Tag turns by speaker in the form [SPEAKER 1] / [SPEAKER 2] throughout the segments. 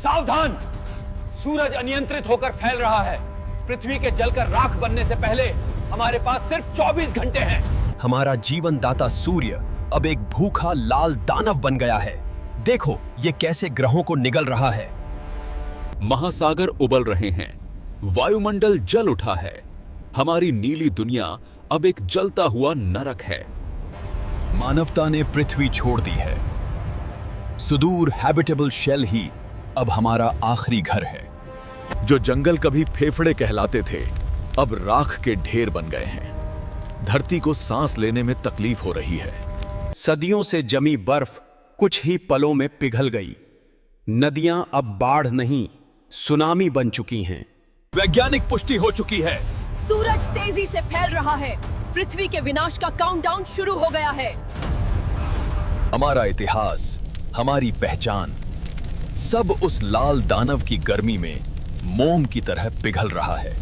[SPEAKER 1] सावधान! सूरज अनियंत्रित होकर फैल रहा है। पृथ्वी के जलकर राख बनने से पहले हमारे पास सिर्फ 24 घंटे हैं।
[SPEAKER 2] हमारा जीवन दाता सूर्य अब एक भूखा लाल दानव बन गया है। देखो ये कैसे ग्रहों को निगल रहा है।
[SPEAKER 3] महासागर उबल रहे हैं, वायुमंडल जल उठा है। हमारी नीली दुनिया अब एक जलता हुआ नरक है।
[SPEAKER 2] मानवता ने पृथ्वी छोड़ दी है। सुदूर हैबिटेबल शेल ही अब हमारा आखिरी घर है।
[SPEAKER 3] जो जंगल कभी फेफड़े कहलाते थे, अब राख के ढेर बन गए हैं। धरती को सांस लेने में तकलीफ हो रही है।
[SPEAKER 4] सदियों से जमी बर्फ कुछ ही पलों में पिघल गई। नदियां अब बाढ़ नहीं, सुनामी बन चुकी हैं।
[SPEAKER 2] वैज्ञानिक पुष्टि हो चुकी है।
[SPEAKER 5] सूरज तेजी से फैल रहा है। पृथ्वी के विनाश का काउंटडाउन शुरू हो गया है।
[SPEAKER 2] हमारा इतिहास, हमारी पहचान, सब उस लाल दानव की गर्मी में मोम की तरह पिघल रहा है।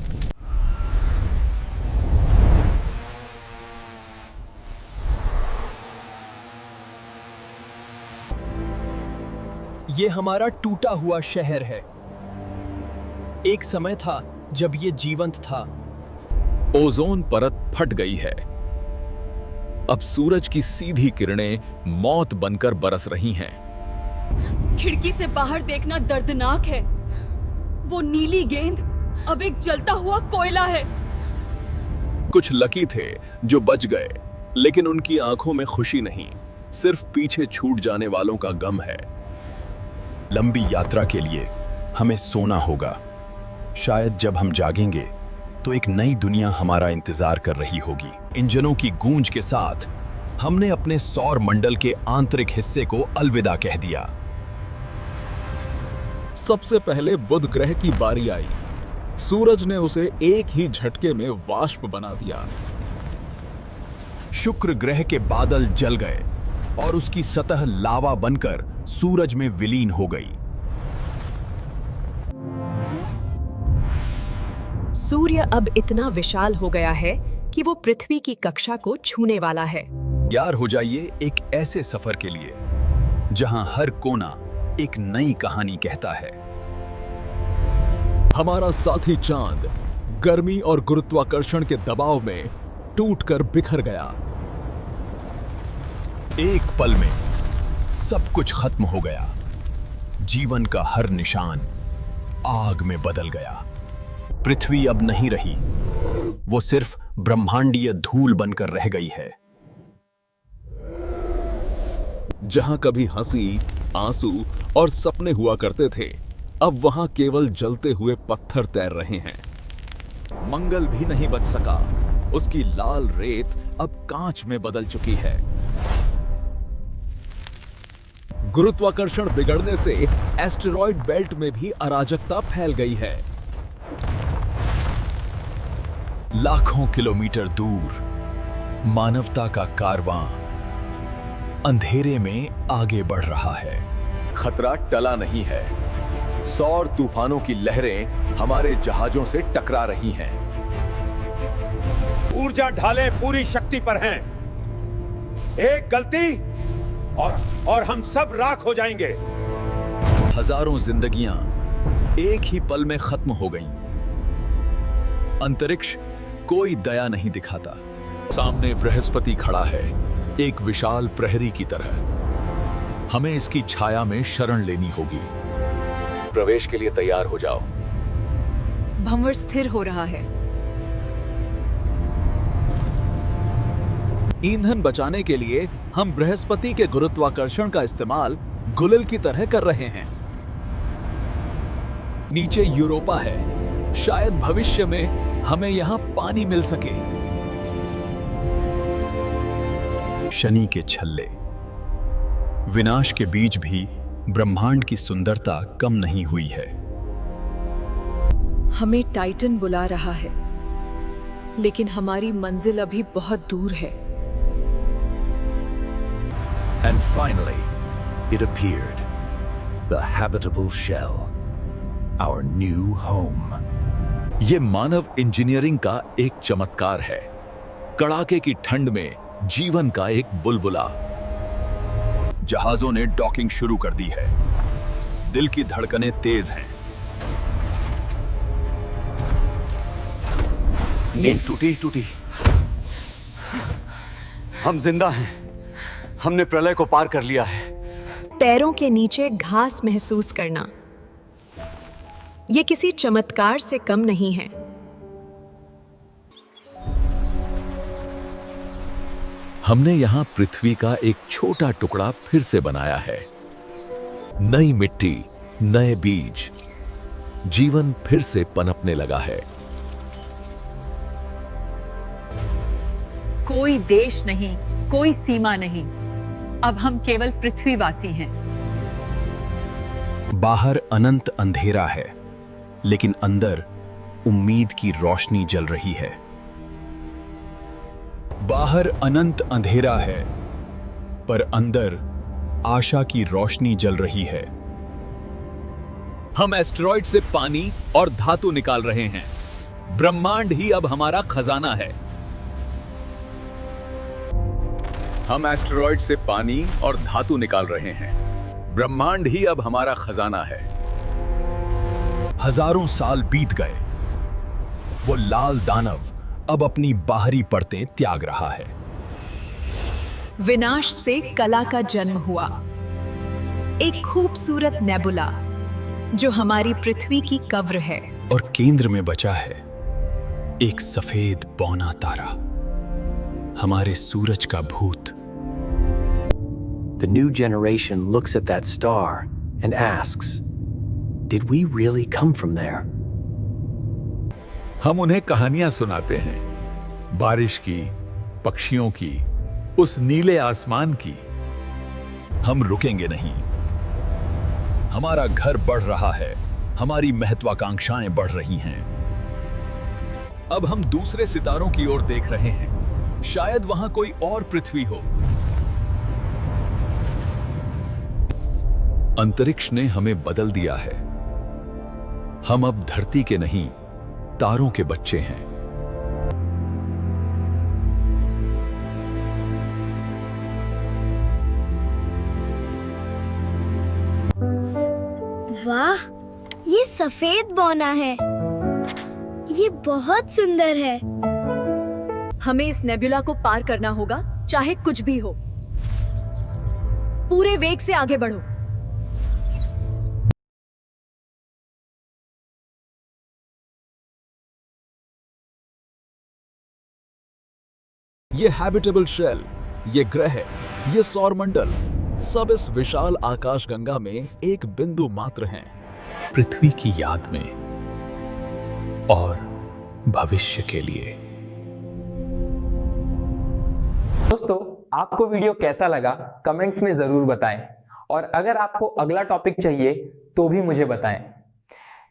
[SPEAKER 2] ये हमारा टूटा हुआ शहर है। एक समय था जब ये जीवंत था।
[SPEAKER 3] ओजोन परत फट गई है। अब सूरज की सीधी किरणें मौत बनकर बरस रही हैं।
[SPEAKER 5] खिड़की से बाहर देखना दर्दनाक है। वो नीली गेंद अब एक जलता हुआ कोयला है।
[SPEAKER 2] कुछ लकी थे जो बच गए, लेकिन उनकी आंखों में खुशी नहीं, सिर्फ पीछे छूट जाने वालों का गम है। लंबी यात्रा के लिए हमें सोना होगा। शायद जब हम जागेंगे तो एक नई दुनिया हमारा इंतजार कर रही होगी। इंजनों की गूंज के साथ हमने अपने सौर मंडल के आंतरिक हिस्से को अलविदा कह दिया।
[SPEAKER 3] सबसे पहले बुध ग्रह की बारी आई। सूरज ने उसे एक ही झटके में वाष्प बना दिया।
[SPEAKER 2] शुक्र ग्रह के बादल जल गए और उसकी सतह लावा बनकर सूरज में विलीन हो गई।
[SPEAKER 5] सूर्य अब इतना विशाल हो गया है कि वो पृथ्वी की कक्षा को छूने वाला है।
[SPEAKER 2] तैयार हो जाइए एक ऐसे सफर के लिए जहां हर कोना एक नई कहानी कहता है।
[SPEAKER 3] हमारा साथी चांद गर्मी और गुरुत्वाकर्षण के दबाव में टूटकर बिखर गया।
[SPEAKER 2] एक पल में सब कुछ खत्म हो गया। जीवन का हर निशान आग में बदल गया। पृथ्वी अब नहीं रही, वो सिर्फ ब्रह्मांडीय धूल बनकर रह गई है।
[SPEAKER 3] जहां कभी हंसी, आंसू और सपने हुआ करते थे, अब वहां केवल जलते हुए पत्थर तैर रहे हैं। मंगल भी नहीं बच सका। उसकी लाल रेत अब कांच में बदल चुकी है। गुरुत्वाकर्षण बिगड़ने से एस्टेरॉयड बेल्ट में भी अराजकता फैल गई है।
[SPEAKER 2] लाखों किलोमीटर दूर मानवता का कारवां अंधेरे में आगे बढ़ रहा है।
[SPEAKER 6] खतरा टला नहीं है। सौर तूफानों की लहरें हमारे जहाजों से टकरा रही हैं।
[SPEAKER 7] ऊर्जा ढालें पूरी शक्ति पर हैं। एक गलती और हम सब राख हो जाएंगे।
[SPEAKER 2] हजारों जिंदगियां एक ही पल में खत्म हो गईं। अंतरिक्ष कोई दया नहीं दिखाता।
[SPEAKER 3] सामने बृहस्पति खड़ा है, एक विशाल प्रहरी की तरह। हमें इसकी छाया में शरण लेनी होगी।
[SPEAKER 6] प्रवेश के लिए तैयार हो जाओ।
[SPEAKER 5] भंवर स्थिर हो रहा है।
[SPEAKER 3] ईंधन बचाने के लिए हम बृहस्पति के गुरुत्वाकर्षण का इस्तेमाल गुलल की तरह कर रहे हैं। नीचे यूरोपा है। शायद भविष्य में हमें यहां पानी मिल सके।
[SPEAKER 2] शनि के छल्ले। विनाश के बीच भी ब्रह्मांड की सुंदरता कम नहीं हुई है।
[SPEAKER 5] हमें टाइटन बुला रहा है, लेकिन हमारी मंजिल अभी बहुत दूर है।
[SPEAKER 6] And finally, it appeared. The habitable shell. Our new home.
[SPEAKER 3] ये मानव इंजीनियरिंग का एक चमत्कार है। कड़ाके की ठंड में जीवन का एक बुलबुला।
[SPEAKER 2] जहाजों ने डॉकिंग शुरू कर दी है। दिल की धड़कनें तेज हैं।
[SPEAKER 1] नींद टूटी। हम जिंदा हैं। हमने प्रलय को पार कर लिया है।
[SPEAKER 8] पैरों के नीचे घास महसूस करना, ये किसी चमत्कार से कम नहीं है।
[SPEAKER 2] हमने यहां पृथ्वी का एक छोटा टुकड़ा फिर से बनाया है। नई मिट्टी, नए बीज, जीवन फिर से पनपने लगा है।
[SPEAKER 9] कोई देश नहीं, कोई सीमा नहीं, अब हम केवल पृथ्वीवासी हैं।
[SPEAKER 4] बाहर अनंत अंधेरा है, लेकिन अंदर उम्मीद की रोशनी जल रही है। बाहर अनंत अंधेरा है, पर अंदर आशा की रोशनी जल रही है।
[SPEAKER 3] हम एस्टेरॉइड से पानी और धातु निकाल रहे हैं। ब्रह्मांड ही अब हमारा खजाना है।
[SPEAKER 2] हम एस्टेरॉइड से पानी और धातु निकाल रहे हैं। ब्रह्मांड ही अब हमारा खजाना है।
[SPEAKER 4] हजारों साल बीत गए, वो लाल दानव अब अपनी बाहरी परतें त्याग रहा है।
[SPEAKER 8] विनाश से कला का जन्म हुआ, एक खूबसूरत नेबुला जो हमारी पृथ्वी की कब्र है।
[SPEAKER 4] और केंद्र में बचा है एक सफेद बौना तारा, हमारे सूरज का भूत।
[SPEAKER 10] The new generation looks at that star and asks, did we really come from there?
[SPEAKER 3] हम उन्हें कहानियां सुनाते हैं, बारिश की, पक्षियों की, उस नीले आसमान की।
[SPEAKER 2] हम रुकेंगे नहीं।
[SPEAKER 3] हमारा घर बढ़ रहा है, हमारी महत्वाकांक्षाएं बढ़ रही हैं।
[SPEAKER 2] अब हम दूसरे सितारों की ओर देख रहे हैं। शायद वहां कोई और पृथ्वी हो। अंतरिक्ष ने हमें बदल दिया है। हम अब धरती के नहीं, तारों के बच्चे हैं।
[SPEAKER 11] वाह, ये सफेद बौना है। ये बहुत सुंदर है।
[SPEAKER 5] हमें इस नेबुला को पार करना होगा, चाहे कुछ भी हो। पूरे वेग से आगे बढ़ो।
[SPEAKER 3] ये हैबिटेबल शेल, ये ग्रह, ये सौरमंडल, सब इस विशाल आकाशगंगा में एक बिंदु मात्र हैं, पृथ्वी की याद में और भविष्य के लिए।
[SPEAKER 12] दोस्तों, आपको वीडियो कैसा लगा कमेंट्स में जरूर बताएं, और अगर आपको अगला टॉपिक चाहिए तो भी मुझे बताएं।